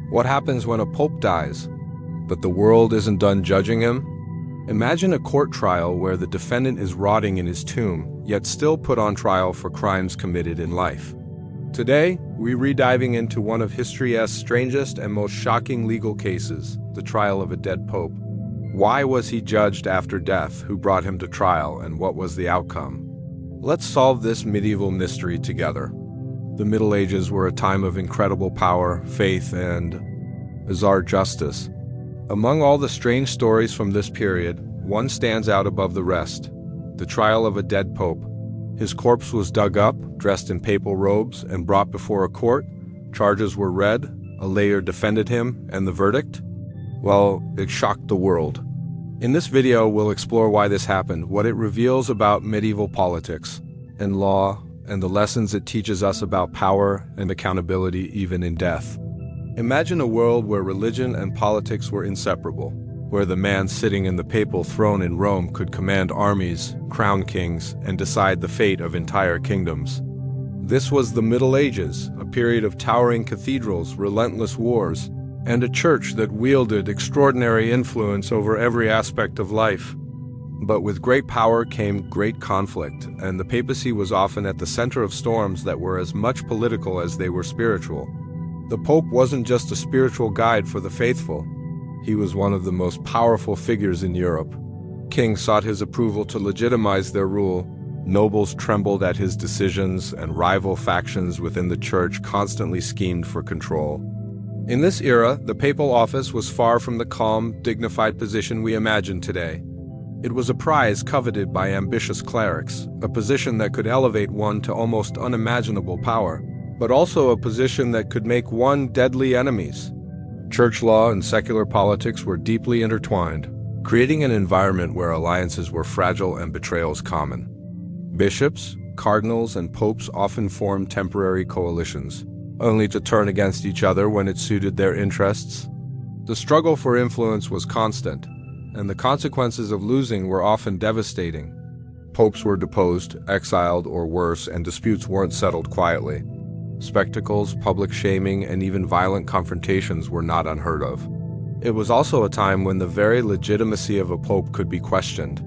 What happens when a pope dies, but the world isn't done judging him? Imagine a court trial where the defendant is rotting in his tomb, yet still put on trial for crimes committed in life. Today, we're rediving into one of history's strangest and most shocking legal cases, the trial of a dead pope. Why was he judged after death? Who brought him to trial, and what was the outcome? Let's solve this medieval mystery together. The Middle Ages were a time of incredible power, faith, and bizarre justice. Among all the strange stories from this period, one stands out above the rest: the trial of a dead pope. His corpse was dug up, dressed in papal robes, and brought before a court. Charges were read, a lawyer defended him, and the verdict? Well, it shocked the world. In this video, we'll explore why this happened, what it reveals about medieval politics and law, and the lessons it teaches us about power and accountability even in death. Imagine a world where religion and politics were inseparable, where the man sitting in the papal throne in Rome could command armies, crown kings, and decide the fate of entire kingdoms. This was the Middle Ages, a period of towering cathedrals, relentless wars, and a church that wielded extraordinary influence over every aspect of life. But with great power came great conflict, and the papacy was often at the center of storms that were as much political as they were spiritual. The Pope wasn't just a spiritual guide for the faithful. He was one of the most powerful figures in Europe. Kings sought his approval to legitimize their rule. Nobles trembled at his decisions, and rival factions within the church constantly schemed for control. In this era, the papal office was far from the calm, dignified position we imagine today. It was a prize coveted by ambitious clerics, a position that could elevate one to almost unimaginable power, but also a position that could make one deadly enemies. Church law and secular politics were deeply intertwined, creating an environment where alliances were fragile and betrayals common. Bishops, cardinals, and popes often formed temporary coalitions, only to turn against each other when it suited their interests. The struggle for influence was constant, and the consequences of losing were often devastating. Popes were deposed, exiled, or worse, and disputes weren't settled quietly. Spectacles, public shaming, and even violent confrontations were not unheard of. It was also a time when the very legitimacy of a pope could be questioned.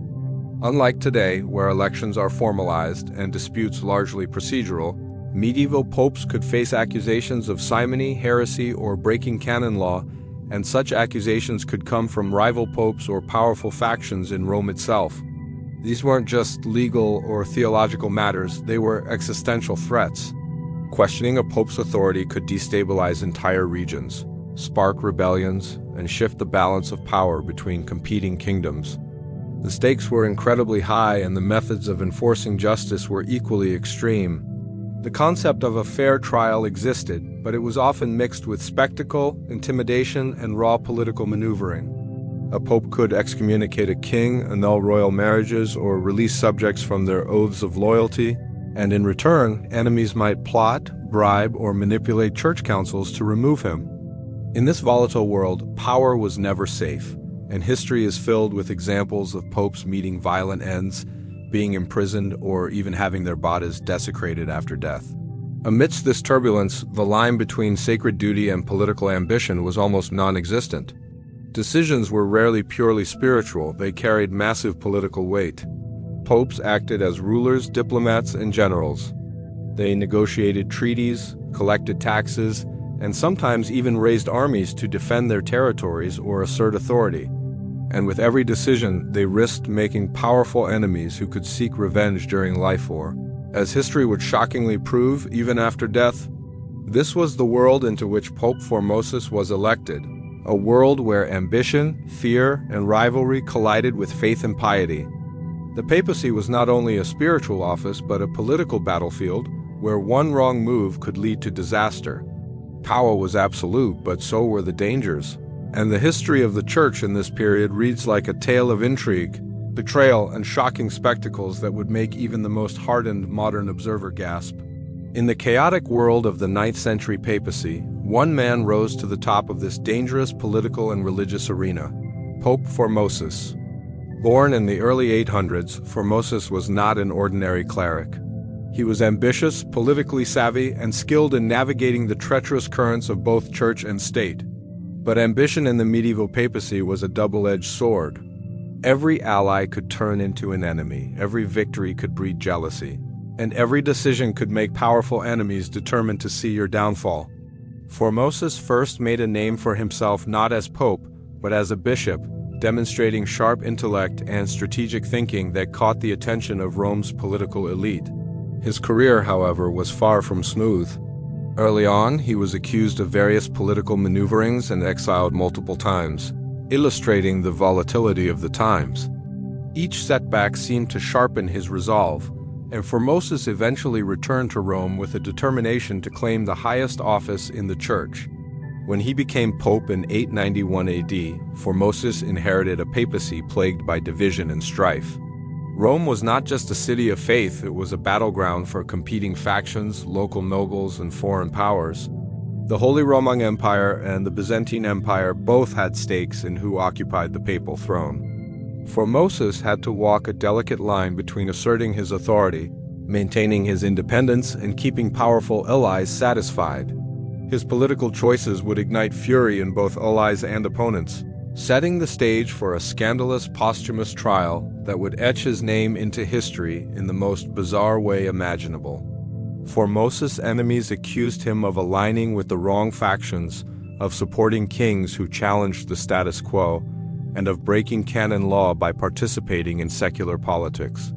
Unlike today, where elections are formalized and disputes largely procedural, medieval popes could face accusations of simony, heresy, or breaking canon law, and such accusations could come from rival popes or powerful factions in Rome itself. These weren't just legal or theological matters, they were existential threats. Questioning a pope's authority could destabilize entire regions, spark rebellions, and shift the balance of power between competing kingdoms. The stakes were incredibly high, and the methods of enforcing justice were equally extreme. The concept of a fair trial existed, but it was often mixed with spectacle, intimidation, and raw political maneuvering. A pope could excommunicate a king, annul royal marriages, or release subjects from their oaths of loyalty, and in return, enemies might plot, bribe, or manipulate church councils to remove him. In this volatile world, power was never safe, and history is filled with examples of popes meeting violent ends, being imprisoned, or even having their bodies desecrated after death. Amidst this turbulence, the line between sacred duty and political ambition was almost non-existent. Decisions were rarely purely spiritual, they carried massive political weight. Popes acted as rulers, diplomats, and generals. They negotiated treaties, collected taxes, and sometimes even raised armies to defend their territories or assert authority. And with every decision, they risked making powerful enemies who could seek revenge during life war. As history would shockingly prove, even after death, this was the world into which Pope Formosus was elected, a world where ambition, fear, and rivalry collided with faith and piety. The papacy was not only a spiritual office, but a political battlefield where one wrong move could lead to disaster. Power was absolute, but so were the dangers. And the history of the church in this period reads like a tale of intrigue, betrayal, and shocking spectacles that would make even the most hardened modern observer gasp. In the chaotic world of the 9th century papacy, one man rose to the top of this dangerous political and religious arena: Pope Formosus. Born in the early 800s, Formosus was not an ordinary cleric. He was ambitious, politically savvy, and skilled in navigating the treacherous currents of both church and state. But ambition in the medieval papacy was a double-edged sword. Every ally could turn into an enemy, every victory could breed jealousy, and every decision could make powerful enemies determined to see your downfall. Formosus first made a name for himself not as pope, but as a bishop, demonstrating sharp intellect and strategic thinking that caught the attention of Rome's political elite. His career, however, was far from smooth. Early on, he was accused of various political maneuverings and exiled multiple times, illustrating the volatility of the times. Each setback seemed to sharpen his resolve, and Formosus eventually returned to Rome with a determination to claim the highest office in the Church. When he became pope in 891 AD, Formosus inherited a papacy plagued by division and strife. Rome was not just a city of faith, it was a battleground for competing factions, local nobles, and foreign powers. The Holy Roman Empire and the Byzantine Empire both had stakes in who occupied the papal throne. Formosus had to walk a delicate line between asserting his authority, maintaining his independence, and keeping powerful allies satisfied. His political choices would ignite fury in both allies and opponents, setting the stage for a scandalous posthumous trial that would etch his name into history in the most bizarre way imaginable. Formosus' enemies accused him of aligning with the wrong factions, of supporting kings who challenged the status quo, and of breaking canon law by participating in secular politics.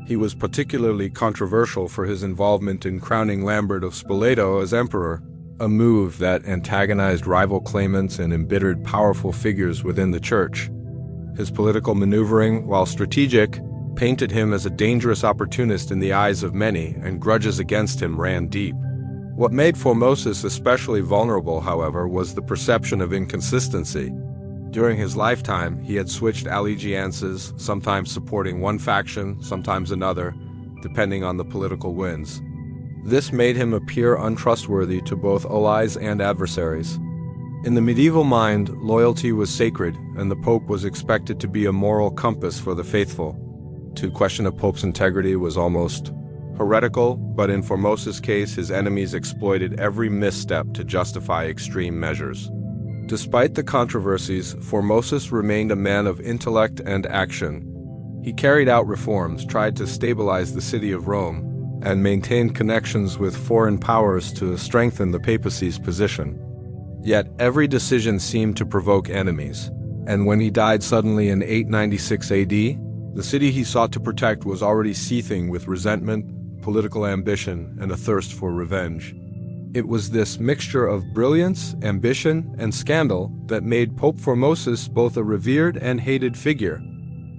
He was particularly controversial for his involvement in crowning Lambert of Spoleto as emperor, a move that antagonized rival claimants and embittered powerful figures within the church. His political maneuvering, while strategic, painted him as a dangerous opportunist in the eyes of many, and grudges against him ran deep. What made Formosus especially vulnerable, however, was the perception of inconsistency. During his lifetime, he had switched allegiances, sometimes supporting one faction, sometimes another, depending on the political winds. This made him appear untrustworthy to both allies and adversaries. In the medieval mind, loyalty was sacred, and the pope was expected to be a moral compass for the faithful. To question a pope's integrity was almost heretical, but in Formosus' case, his enemies exploited every misstep to justify extreme measures. Despite the controversies, Formosus remained a man of intellect and action. He carried out reforms, tried to stabilize the city of Rome, and maintained connections with foreign powers to strengthen the papacy's position. Yet every decision seemed to provoke enemies, and when he died suddenly in 896 AD, the city he sought to protect was already seething with resentment, political ambition, and a thirst for revenge. It was this mixture of brilliance, ambition, and scandal that made Pope Formosus both a revered and hated figure.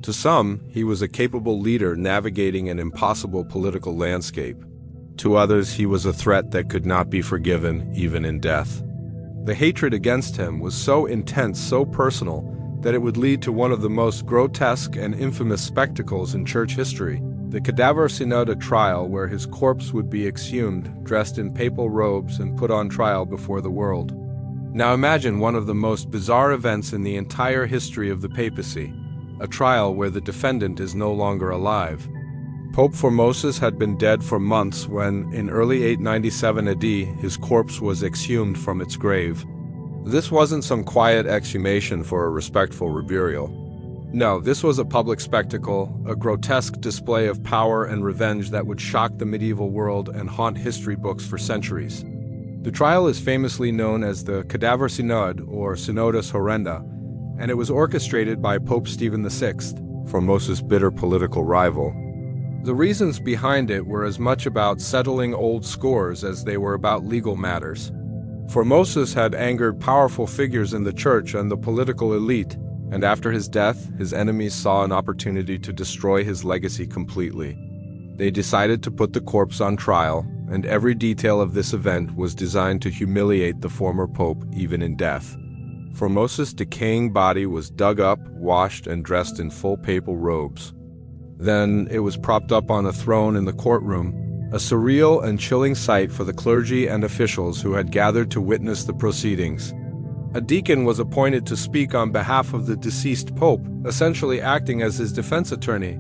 To some, he was a capable leader navigating an impossible political landscape. To others, he was a threat that could not be forgiven, even in death. The hatred against him was so intense, so personal, that it would lead to one of the most grotesque and infamous spectacles in church history, the Cadaver Synod, a trial where his corpse would be exhumed, dressed in papal robes, and put on trial before the world. Now imagine one of the most bizarre events in the entire history of the papacy, a trial where the defendant is no longer alive. Pope Formosus had been dead for months when, in early 897 AD, his corpse was exhumed from its grave. This wasn't some quiet exhumation for a respectful reburial. No, this was a public spectacle, a grotesque display of power and revenge that would shock the medieval world and haunt history books for centuries. The trial is famously known as the Cadaver Synod, or Synodus Horrenda, and it was orchestrated by Pope Stephen VI, Formosus' bitter political rival. The reasons behind it were as much about settling old scores as they were about legal matters. Formosus had angered powerful figures in the church and the political elite, and after his death, his enemies saw an opportunity to destroy his legacy completely. They decided to put the corpse on trial, and every detail of this event was designed to humiliate the former pope even in death. Formosus' decaying body was dug up, washed, and dressed in full papal robes. Then it was propped up on a throne in the courtroom, a surreal and chilling sight for the clergy and officials who had gathered to witness the proceedings. A deacon was appointed to speak on behalf of the deceased pope, essentially acting as his defense attorney.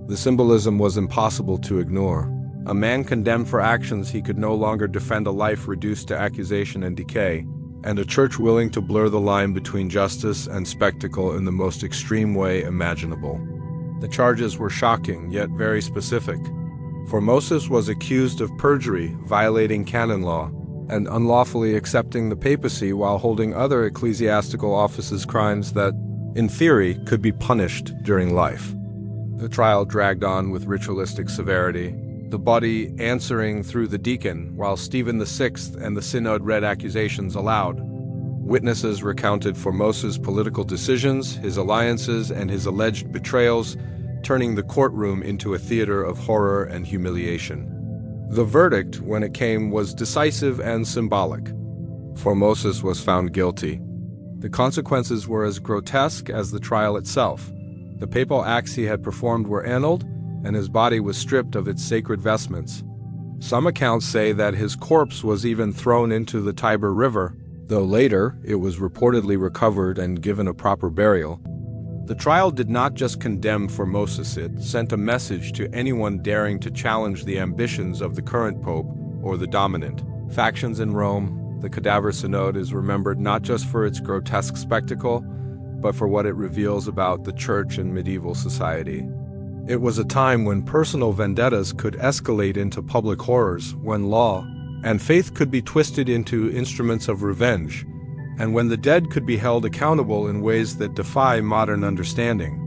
The symbolism was impossible to ignore. A man condemned for actions he could no longer defend, a life reduced to accusation and decay. and a church willing to blur the line between justice and spectacle in the most extreme way imaginable. The charges were shocking, yet very specific. Formosus was accused of perjury, violating canon law, and unlawfully accepting the papacy while holding other ecclesiastical offices, crimes that, in theory, could be punished during life. The trial dragged on with ritualistic severity, the body answering through the deacon, while Stephen VI and the synod read accusations aloud. Witnesses recounted Formosus' political decisions, his alliances, and his alleged betrayals, turning the courtroom into a theater of horror and humiliation. The verdict, when it came, was decisive and symbolic. Formosus was found guilty. The consequences were as grotesque as the trial itself. The papal acts he had performed were annulled, and his body was stripped of its sacred vestments. Some accounts say that his corpse was even thrown into the Tiber River, though later it was reportedly recovered and given a proper burial. The trial did not just condemn Formosus, it sent a message to anyone daring to challenge the ambitions of the current pope or the dominant factions in Rome. The Cadaver Synod is remembered not just for its grotesque spectacle, but for what it reveals about the church and medieval society. It was a time when personal vendettas could escalate into public horrors, when law and faith could be twisted into instruments of revenge, and when the dead could be held accountable in ways that defy modern understanding.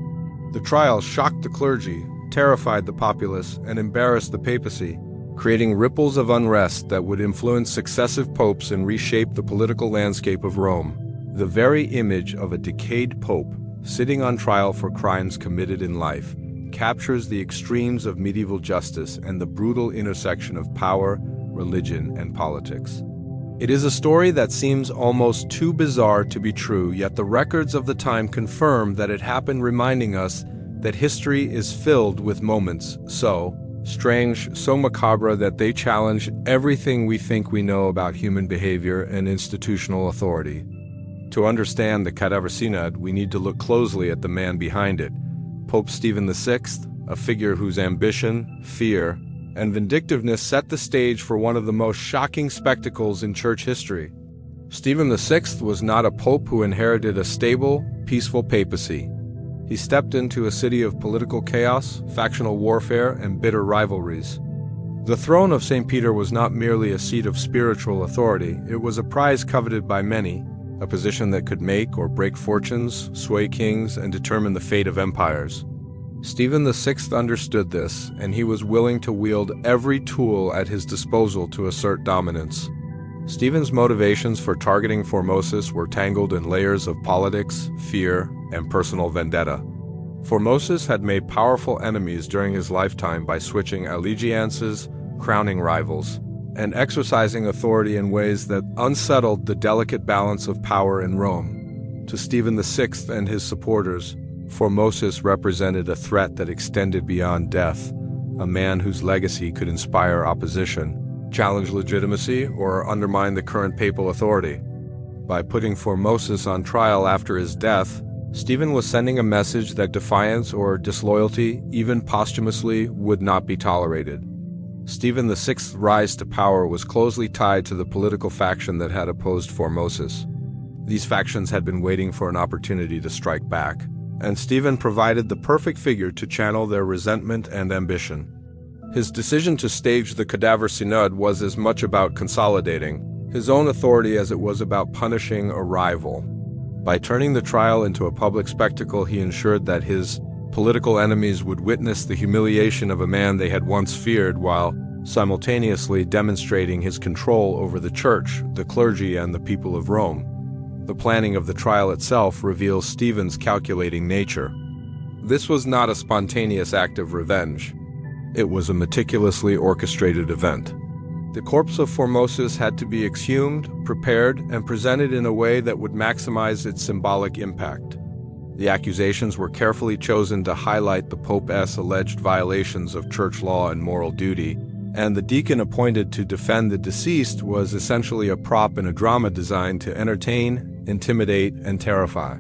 The trial shocked the clergy, terrified the populace, and embarrassed the papacy, creating ripples of unrest that would influence successive popes and reshape the political landscape of Rome. The very image of a decayed pope sitting on trial for crimes committed in life captures the extremes of medieval justice and the brutal intersection of power, religion, and politics. It is a story that seems almost too bizarre to be true, yet the records of the time confirm that it happened, reminding us that history is filled with moments so strange, so macabre that they challenge everything we think we know about human behavior and institutional authority. To understand the Cadaver Synod, we need to look closely at the man behind it, Pope Stephen VI, a figure whose ambition, fear, and vindictiveness set the stage for one of the most shocking spectacles in church history. Stephen VI was not a pope who inherited a stable, peaceful papacy. He stepped into a city of political chaos, factional warfare, and bitter rivalries. The throne of St. Peter was not merely a seat of spiritual authority, it was a prize coveted by many, a position that could make or break fortunes, sway kings, and determine the fate of empires. Stephen VI understood this, and he was willing to wield every tool at his disposal to assert dominance. Stephen's motivations for targeting Formosus were tangled in layers of politics, fear, and personal vendetta. Formosus had made powerful enemies during his lifetime by switching allegiances, crowning rivals, and exercising authority in ways that unsettled the delicate balance of power in Rome. To Stephen VI and his supporters, Formosus represented a threat that extended beyond death, a man whose legacy could inspire opposition, challenge legitimacy, or undermine the current papal authority. By putting Formosus on trial after his death, Stephen was sending a message that defiance or disloyalty, even posthumously, would not be tolerated. Stephen VI's rise to power was closely tied to the political faction that had opposed Formosus. These factions had been waiting for an opportunity to strike back, and Stephen provided the perfect figure to channel their resentment and ambition. His decision to stage the Cadaver Synod was as much about consolidating his own authority as it was about punishing a rival. By turning the trial into a public spectacle, he ensured that his political enemies would witness the humiliation of a man they had once feared, while simultaneously demonstrating his control over the church, the clergy, and the people of Rome. The planning of the trial itself reveals Stephen's calculating nature. This was not a spontaneous act of revenge. It was a meticulously orchestrated event. The corpse of Formosus had to be exhumed, prepared, and presented in a way that would maximize its symbolic impact. The accusations were carefully chosen to highlight the Pope's alleged violations of church law and moral duty, and the deacon appointed to defend the deceased was essentially a prop in a drama designed to entertain, intimidate, and terrify.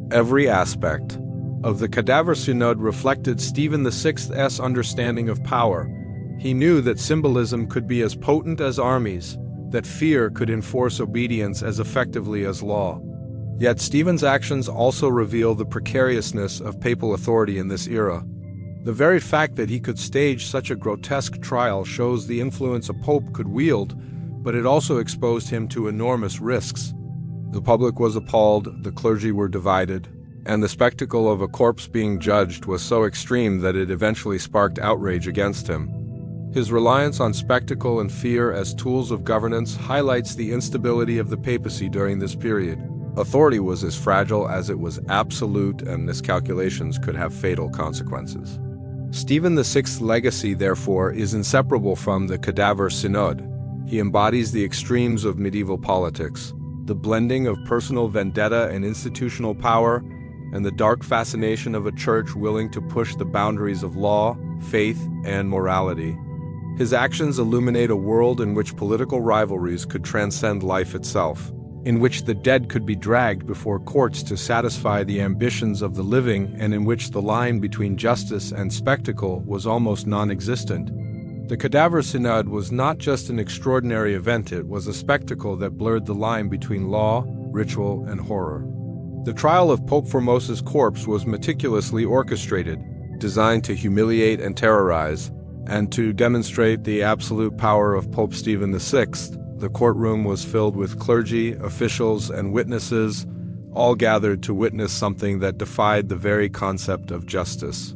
Every aspect of the Cadaver Synod reflected Stephen VI's understanding of power. He knew that symbolism could be as potent as armies, that fear could enforce obedience as effectively as law. Yet Stephen's actions also reveal the precariousness of papal authority in this era. The very fact that he could stage such a grotesque trial shows the influence a pope could wield, but it also exposed him to enormous risks. The public was appalled, the clergy were divided, and the spectacle of a corpse being judged was so extreme that it eventually sparked outrage against him. His reliance on spectacle and fear as tools of governance highlights the instability of the papacy during this period. Authority was as fragile as it was absolute, and miscalculations could have fatal consequences. Stephen VI's legacy, therefore, is inseparable from the Cadaver Synod. He embodies the extremes of medieval politics, the blending of personal vendetta and institutional power, and the dark fascination of a church willing to push the boundaries of law, faith, and morality. His actions illuminate a world in which political rivalries could transcend life itself, in which the dead could be dragged before courts to satisfy the ambitions of the living, and in which the line between justice and spectacle was almost non-existent. The Cadaver Synod was not just an extraordinary event, it was a spectacle that blurred the line between law, ritual, and horror. The trial of Pope Formosus' corpse was meticulously orchestrated, designed to humiliate and terrorize, and to demonstrate the absolute power of Pope Stephen VI. The courtroom was filled with clergy, officials, and witnesses, all gathered to witness something that defied the very concept of justice.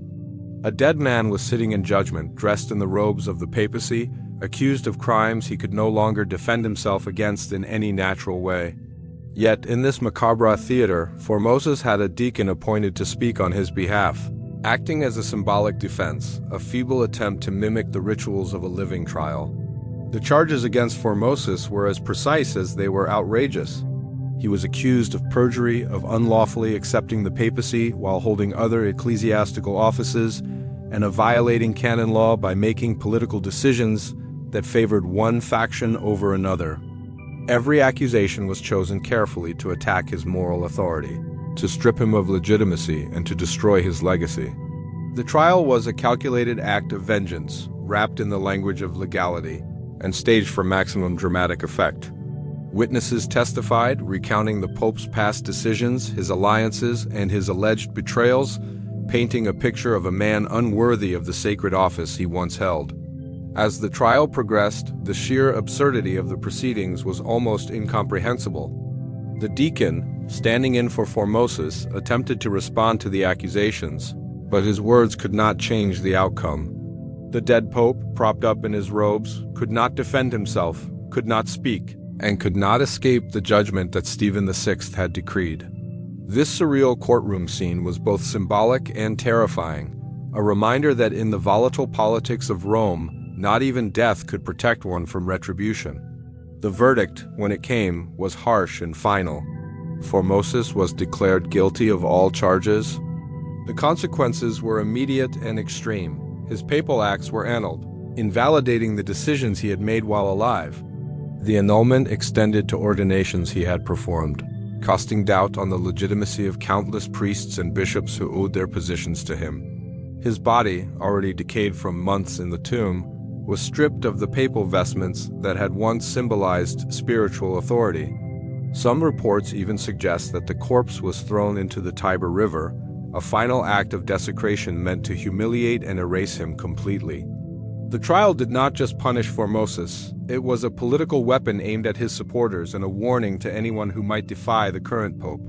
A dead man was sitting in judgment, dressed in the robes of the papacy, accused of crimes he could no longer defend himself against in any natural way. Yet, in this macabre theater, Formosus had a deacon appointed to speak on his behalf, acting as a symbolic defense, a feeble attempt to mimic the rituals of a living trial. The charges against Formosus were as precise as they were outrageous. He was accused of perjury, of unlawfully accepting the papacy while holding other ecclesiastical offices, and of violating canon law by making political decisions that favored one faction over another. Every accusation was chosen carefully to attack his moral authority, to strip him of legitimacy, and to destroy his legacy. The trial was a calculated act of vengeance, wrapped in the language of legality, and staged for maximum dramatic effect. Witnesses testified, recounting the Pope's past decisions, his alliances, and his alleged betrayals, painting a picture of a man unworthy of the sacred office he once held. As the trial progressed, the sheer absurdity of the proceedings was almost incomprehensible. The deacon, standing in for Formosus, attempted to respond to the accusations, but his words could not change the outcome. The dead pope, propped up in his robes, could not defend himself, could not speak, and could not escape the judgment that Stephen VI had decreed. This surreal courtroom scene was both symbolic and terrifying, a reminder that in the volatile politics of Rome, not even death could protect one from retribution. The verdict, when it came, was harsh and final. Formosus was declared guilty of all charges. The consequences were immediate and extreme. His papal acts were annulled, invalidating the decisions he had made while alive. The annulment extended to ordinations he had performed, casting doubt on the legitimacy of countless priests and bishops who owed their positions to him. His body, already decayed from months in the tomb, was stripped of the papal vestments that had once symbolized spiritual authority. Some reports even suggest that the corpse was thrown into the Tiber River, a final act of desecration meant to humiliate and erase him completely. The trial did not just punish Formosus, it was a political weapon aimed at his supporters and a warning to anyone who might defy the current pope.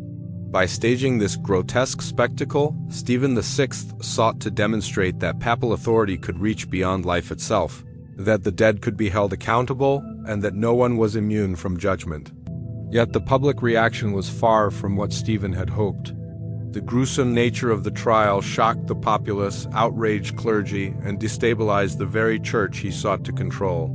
By staging this grotesque spectacle, Stephen VI sought to demonstrate that papal authority could reach beyond life itself, that the dead could be held accountable, and that no one was immune from judgment. Yet the public reaction was far from what Stephen had hoped. The gruesome nature of the trial shocked the populace, outraged clergy, and destabilized the very church he sought to control.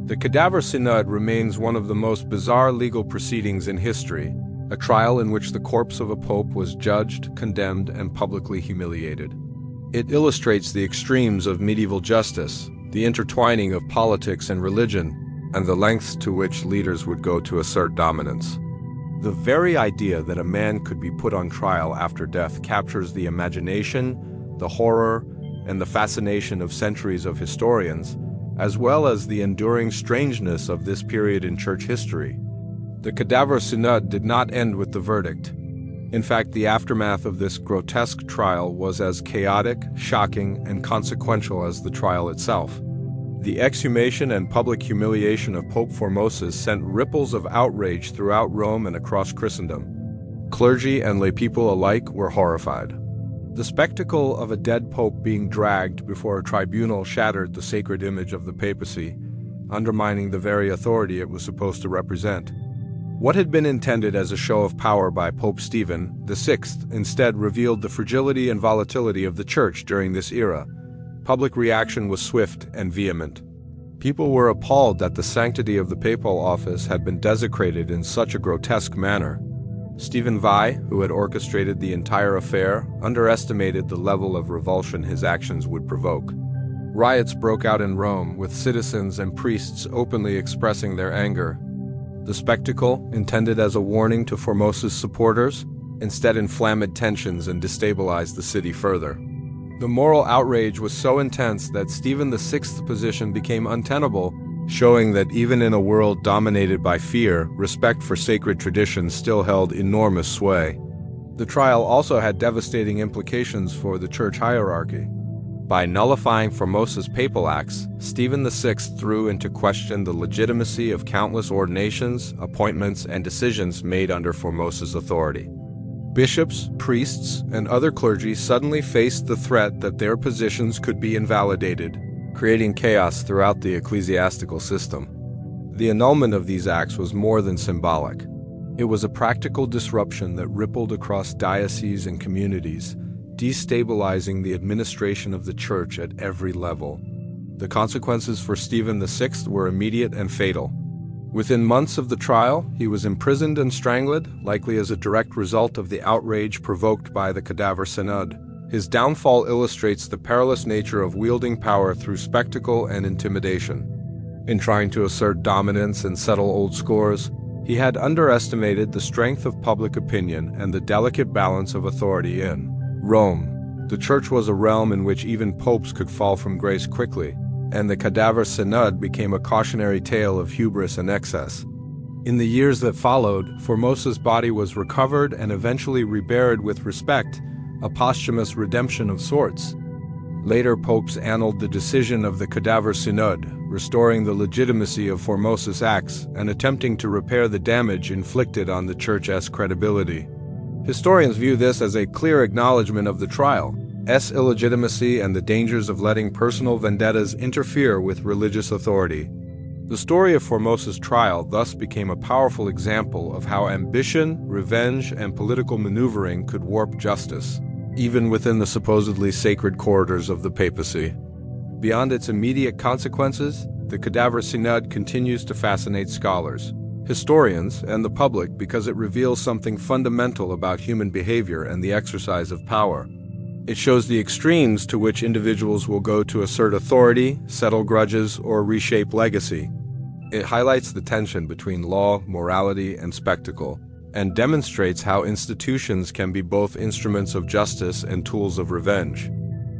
The Cadaver Synod remains one of the most bizarre legal proceedings in history, a trial in which the corpse of a pope was judged, condemned, and publicly humiliated. It illustrates the extremes of medieval justice, the intertwining of politics and religion, and the lengths to which leaders would go to assert dominance. The very idea that a man could be put on trial after death captures the imagination, the horror, and the fascination of centuries of historians, as well as the enduring strangeness of this period in church history. The Cadaver Synod did not end with the verdict. In fact, the aftermath of this grotesque trial was as chaotic, shocking, and consequential as the trial itself. The exhumation and public humiliation of Pope Formosus sent ripples of outrage throughout Rome and across Christendom. Clergy and laypeople alike were horrified. The spectacle of a dead pope being dragged before a tribunal shattered the sacred image of the papacy, undermining the very authority it was supposed to represent. What had been intended as a show of power by Pope Stephen VI instead revealed the fragility and volatility of the Church during this era. Public reaction was swift and vehement. People were appalled that the sanctity of the papal office had been desecrated in such a grotesque manner. Stephen VI, who had orchestrated the entire affair, underestimated the level of revulsion his actions would provoke. Riots broke out in Rome, with citizens and priests openly expressing their anger. The spectacle, intended as a warning to Formosus supporters, instead inflamed tensions and destabilized the city further. The moral outrage was so intense that Stephen VI's position became untenable, showing that even in a world dominated by fear, respect for sacred traditions still held enormous sway. The trial also had devastating implications for the church hierarchy. By nullifying Formosus' papal acts, Stephen VI threw into question the legitimacy of countless ordinations, appointments, and decisions made under Formosus' authority. Bishops, priests, and other clergy suddenly faced the threat that their positions could be invalidated, creating chaos throughout the ecclesiastical system. The annulment of these acts was more than symbolic. It was a practical disruption that rippled across dioceses and communities, destabilizing the administration of the Church at every level. The consequences for Stephen VI were immediate and fatal. Within months of the trial, he was imprisoned and strangled, likely as a direct result of the outrage provoked by the Cadaver Synod. His downfall illustrates the perilous nature of wielding power through spectacle and intimidation. In trying to assert dominance and settle old scores, he had underestimated the strength of public opinion and the delicate balance of authority in Rome. The Church was a realm in which even popes could fall from grace quickly, and the Cadaver Synod became a cautionary tale of hubris and excess. In the years that followed, Formosus' body was recovered and eventually reburied with respect, a posthumous redemption of sorts. Later popes annulled the decision of the Cadaver Synod, restoring the legitimacy of Formosus' acts and attempting to repair the damage inflicted on the Church's credibility. Historians view this as a clear acknowledgement of the trial's illegitimacy and the dangers of letting personal vendettas interfere with religious authority. The story of Formosus' trial thus became a powerful example of how ambition, revenge, and political maneuvering could warp justice, even within the supposedly sacred corridors of the papacy. Beyond its immediate consequences, the Cadaver Synod continues to fascinate scholars, historians, and the public because it reveals something fundamental about human behavior and the exercise of power. It shows the extremes to which individuals will go to assert authority, settle grudges, or reshape legacy. It highlights the tension between law, morality, and spectacle, and demonstrates how institutions can be both instruments of justice and tools of revenge.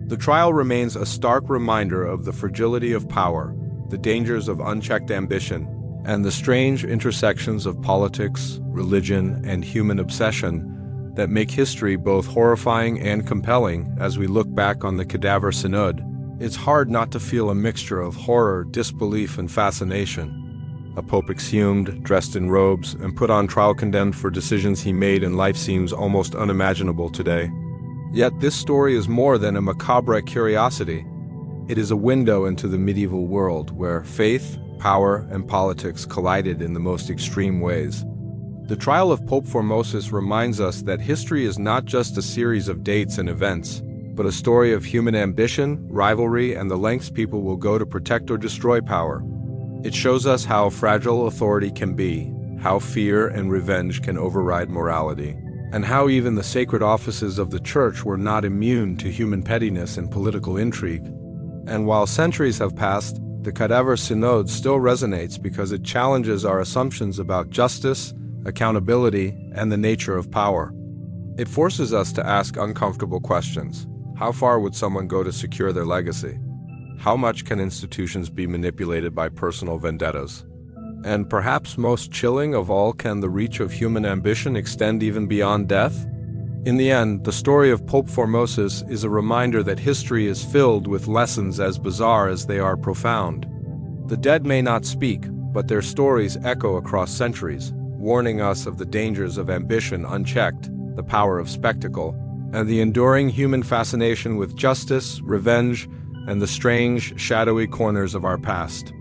The trial remains a stark reminder of the fragility of power, the dangers of unchecked ambition, and the strange intersections of politics, religion, and human obsession that make history both horrifying and compelling. As we look back on the Cadaver Synod, it's hard not to feel a mixture of horror, disbelief, and fascination. A pope exhumed, dressed in robes, and put on trial condemned for decisions he made in life seems almost unimaginable today. Yet this story is more than a macabre curiosity. It is a window into the medieval world where faith, power, and politics collided in the most extreme ways. The trial of Pope Formosus reminds us that history is not just a series of dates and events, but a story of human ambition, rivalry, and the lengths people will go to protect or destroy power. It shows us how fragile authority can be, how fear and revenge can override morality, and how even the sacred offices of the Church were not immune to human pettiness and political intrigue. And while centuries have passed, the Cadaver Synod still resonates because it challenges our assumptions about justice, accountability, and the nature of power. It forces us to ask uncomfortable questions. How far would someone go to secure their legacy? How much can institutions be manipulated by personal vendettas? And perhaps most chilling of all, can the reach of human ambition extend even beyond death? In the end, the story of Pope Formosus is a reminder that history is filled with lessons as bizarre as they are profound. The dead may not speak, but their stories echo across centuries, warning us of the dangers of ambition unchecked, the power of spectacle, and the enduring human fascination with justice, revenge, and the strange, shadowy corners of our past.